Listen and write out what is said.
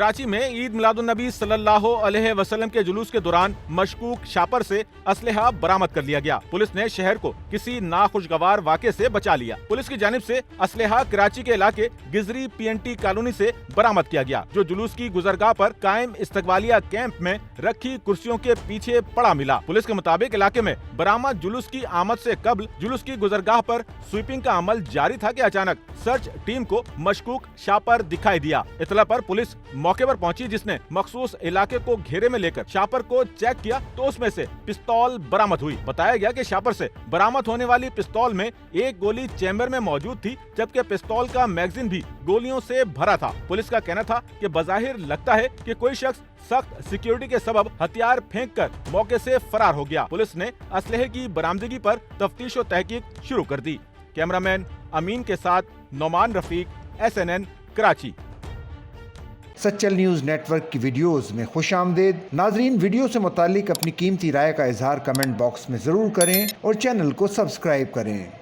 कराची में ईद मिलादुन्नबी सल्लल्लाहु अलैहि वसल्लम के जुलूस के दौरान मशकूक शापर से असलहा बरामद कर लिया गया। पुलिस ने शहर को किसी नाखुशगवार वाक़े से बचा लिया। पुलिस की जानिब से असलहा कराची के इलाके गिजरी PNT कॉलोनी से बरामद किया गया, जो जुलूस की गुजरगाह पर कायम इस्तकबालिया कैंप में रखी कुर्सियों के पीछे पड़ा मिला। पुलिस के मुताबिक इलाके में बरामद जुलूस की आमद से कबल जुलूस की गुजरगाह पर स्वीपिंग का अमल जारी था कि अचानक सर्च टीम को मशकूक शापर दिखाई दिया। इतला पर पुलिस मौके पर पहुंची, जिसने मखसूस इलाके को घेरे में लेकर शापर को चेक किया तो उसमें से पिस्तौल बरामद हुई। बताया गया कि शापर से बरामद होने वाली पिस्तौल में एक गोली चैम्बर में मौजूद थी, जबकि पिस्तौल का मैगजीन भी गोलियों से भरा था। पुलिस का कहना था कि बज़ाहिर लगता है कि कोई शख्स सख्त सिक्योरिटी के सबब हथियार फेंककर मौके से फरार हो गया। पुलिस ने असलहे की बरामदगी पर तफ्तीश और तहकीक शुरू कर दी। कैमरामैन अमीन के साथ Nauman Rafiq, SNN Karachi. Sachal news network की वीडियोस में खुशामदीद। नाजरीन, वीडियो से मुतालिक अपनी कीमती राय का इजहार कमेंट बॉक्स में ज़रूर करें और चैनल को सब्सक्राइब करें।